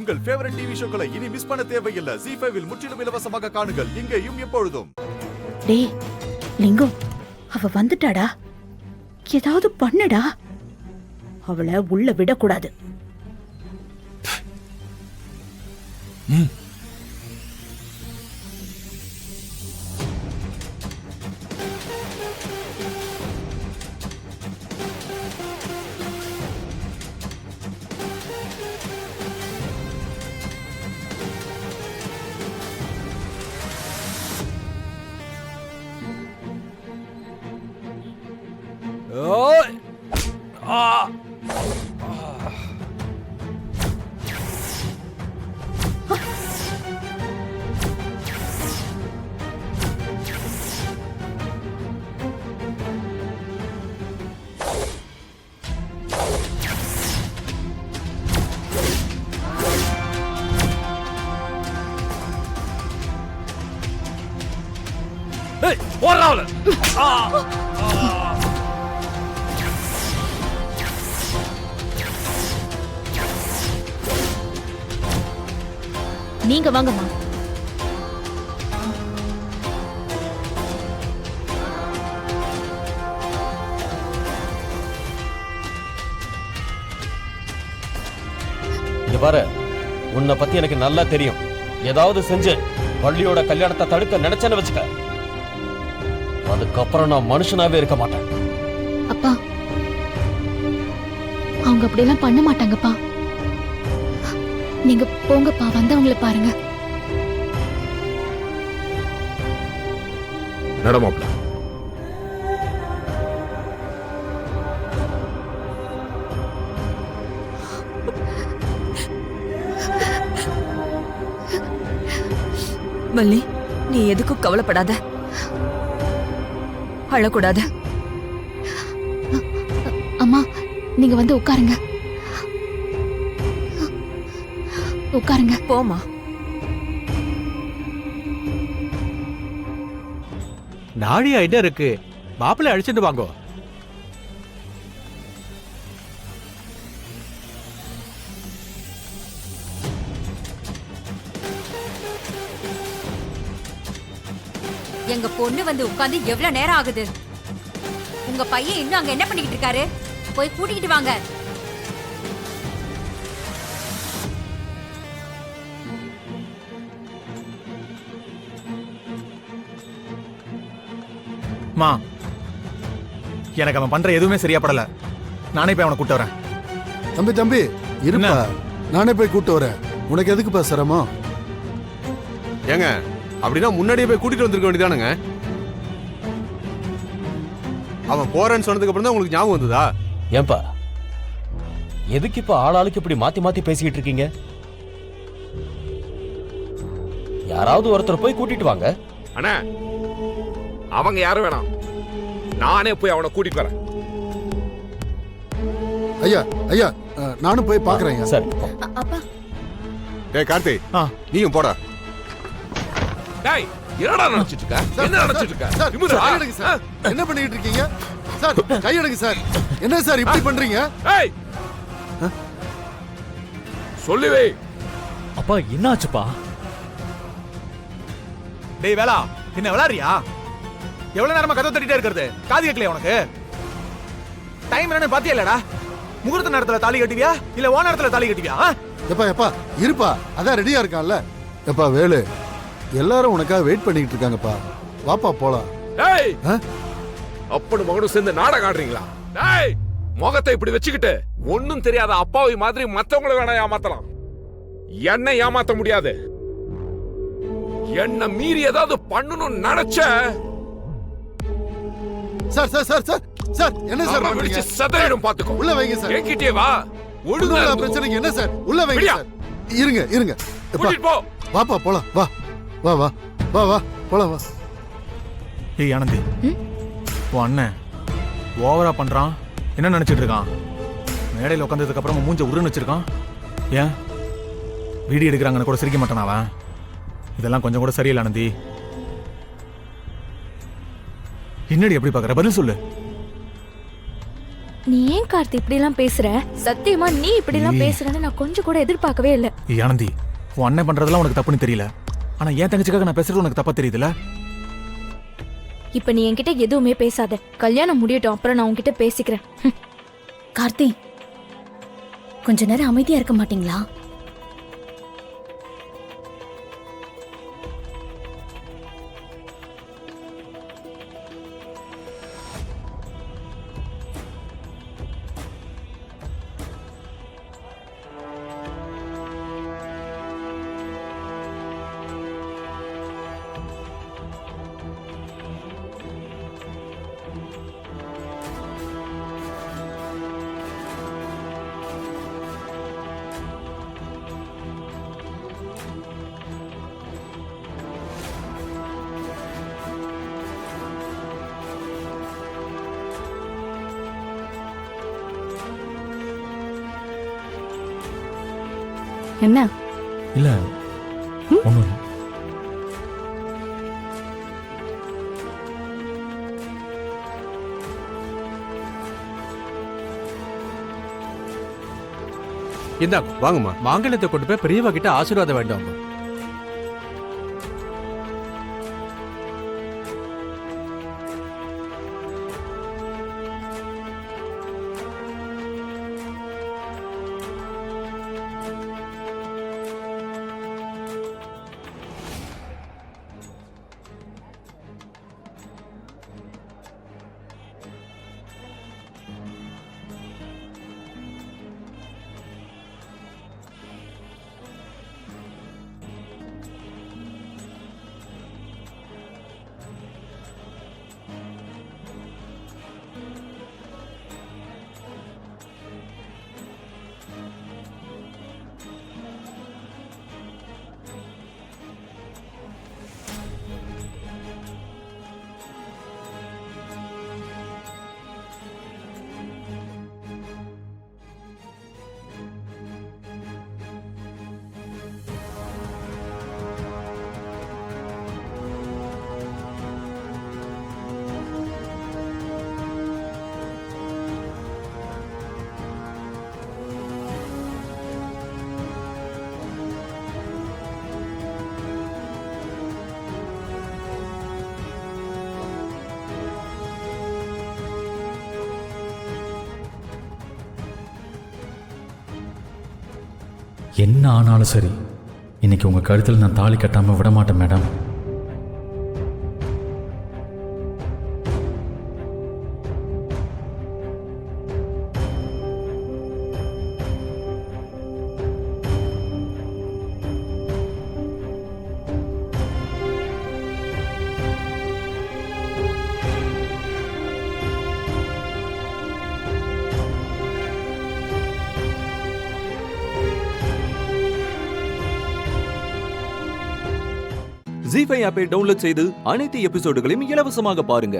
உங்கள் favourite TV ஷோக்களை இனி miss பண்ண தேவையில்லை. ZEE5 இல் முற்றிலும் இலவசமாக காணுங்கள். இங்கேயும் எப்பொழுதும். டேய் லிங்கம், அவ வந்துட்டாடா. ஏதாவது பண்ணுடா. அவளை உள்ள விடக்கூடாது. நீங்க வாங்கம்மா. இங்க பாரு, உன்னை பத்தி எனக்கு நல்லா தெரியும். ஏதாவது செஞ்சு வள்ளியோட கல்யாணத்தை தடுக்க நினைச்சேன்னு வச்சுக்க, அதுக்கப்புறம் நான் மனுஷனாவே இருக்க மாட்டேன். அப்பா, அவங்க அப்படியெல்லாம் பண்ண மாட்டாங்கப்பா. நீங்க போங்கப்பா, வந்தவங்களை பாருங்க. நடமாப்ல. மல்லி, நீ எதுக்கும் கவலைப்படாத, அழக்கூடாத. அம்மா, நீங்க வந்து உட்காருங்க. உட்காருங்க. போமா. நாடி ஐடியா இருக்கு. மாப்பிள்ளை அழிச்சிட்டு வாங்கோ. எங்க பொண்ணு வந்து உட்கார்ந்து எவ்வளவு நேரம் ஆகுது? உங்க பையன் இன்னும் அங்க என்ன பண்ணிக்கிட்டு இருக்காரு? போய் கூட்டிக்கிட்டு வாங்க. மா, எனக்கு அவன் பண்ற எதுவுமே சரியா படல. நானே போய் அவனை கூட்டு வரேன். தம்பி இருப்பா, நானே போய் கூட்டு வரேன். உனக்கு எதுக்குப்பா சிரமம்? ஏங்க, அப்படின்னா முன்னாடியே போய் கூட்டிட்டு வந்திருக்க வேண்டியதானுங்க. அவன் போறேன்னு சொன்னதுக்கு அப்புறம் தான் உங்களுக்கு ஞாபகம் வந்ததா? ஏன்பா, எதுக்கு இப்ப ஆளாளுக்கு இப்படி மாத்தி மாத்தி பேசிக்கிட்டு இருக்கீங்க? யாராவது ஒருத்தர் போய் கூட்டிட்டு வாங்க. அண்ணா, அவங்க யாரும் வேணாம், நானே போய் அவனை கூட்டிட்டு வரேன். ஐயா நானும் போய் பாக்குறேன். சரி. அப்பா. டேய் கார்த்தி, நீயும் போடா. டேய், என்னடா நினைச்சிட்டு இருக்க? என்ன நினைச்சிட்டு இருக்க? சார், என்ன பண்ணிட்டு இருக்கீங்க சார்? கையெடுங்க சார். என்ன சார் இப்படி பண்றீங்க? ஏய், சொல்லுவே. அப்பா, என்னாச்சுப்பா? டேய் வேலா, என்ன விளையாடுறியா? எவ்வளவு நேரமா கதை தட்டிட்டே இருக்கிறது? காது கேட்கலையா உனக்கு? டைம் என்னன்னு பாத்தியா இல்லடா? முகூர்த்த நேரத்துல தாலி கட்டுவியா இல்ல ஓ நேரத்துல தாலி கட்டுவியா? எப்பா இருப்பா, அதான் ரெடியா இருக்கான்ல. எப்பா வேலு, எல்லாரும் உனக்காக வெயிட் பண்ணிட்டு இருக்காங்கப்பா. வாப்பா போலாம். டேய், அப்பனும் மகனும் சேர்ந்து நாடகம் ஆடுறீங்களா? டேய், முகத்தை இப்படி வச்சுக்கிட்டு ஒண்ணும் தெரியாத அப்பாவி மாதிரி மத்தவங்களை வேணா ஏமாத்தலாம், என்ன ஏமாத்த முடியாது. என்ன மீறி ஏதாவது பண்ணணும்னு நினைச்ச சார் என்ன சார் பண்றீங்க? சதறிடும் பாத்துக்கோ. உள்ள வைங்க சார். என்கிட்டே வா. ஒழுங்கா பிரச்சனைக்கு என்ன சார்? உள்ள வைங்க சார். இருங்க. கூட்டிட்டு போ. வாப்பா போலாம். வா போலாம் வா. ஏய் ஆனந்தி, உன் அண்ணன் ஓவரா பண்றான். என்ன நினைச்சிட்டு இருக்கான்? மேடையில் உட்காந்ததுக்கு அப்புறம் மூஞ்ச உருன்னு வச்சிருக்கான். ஏன் வீடியோ எடுக்கிறாங்கன்னு கூட சிரிக்க மாட்டான் அவன்? இதெல்லாம் கொஞ்சம் கூட சரியில்லை ஆனந்தி. என்னடி எப்படி பாக்குற? பதில் சொல்லு. நீ ஏன் கார்த்தி இப்படி எல்லாம் பேசுற? சத்தியமா நீ இப்படி எல்லாம் பேசுறன்னு நான் கொஞ்சம் கூட எதிர்பார்க்கவே இல்லை. ஏய் ஆனந்தி, உன் அண்ணன் பண்றதெல்லாம் உனக்கு தப்புன்னு தெரியல. ஆனா என் தங்கச்சிக்காக நான் பேசுறது உனக்கு தப்பா தெரியுதுல? இப்ப நீ என்கிட்ட எதுவுமே பேசாத. கல்யாணம் முடியட்டும், அப்புறம் நான் உன்கிட்ட பேசிக்கிறேன். கார்த்தி, கொஞ்ச நேரம் அமைதியா இருக்க மாட்டீங்களா? என்ன? இல்ல ஒண்ணும் இல்ல. இந்தாங்க வாங்கம்மா, மாங்கல்யத்தை கொண்டு போய் பெரியவா கிட்ட ஆசீர்வாதம் வேண்டாம். என்ன ஆனாலும் சரி, இன்னைக்கு உங்க கழுத்தில் நான் தாலி கட்டாம விட மாட்டேன் மேடம். ZEE5 ஆப்பை டவுன்லோட் செய்து அனைத்து எபிசோடுகளையும் இலவசமாக பாருங்க.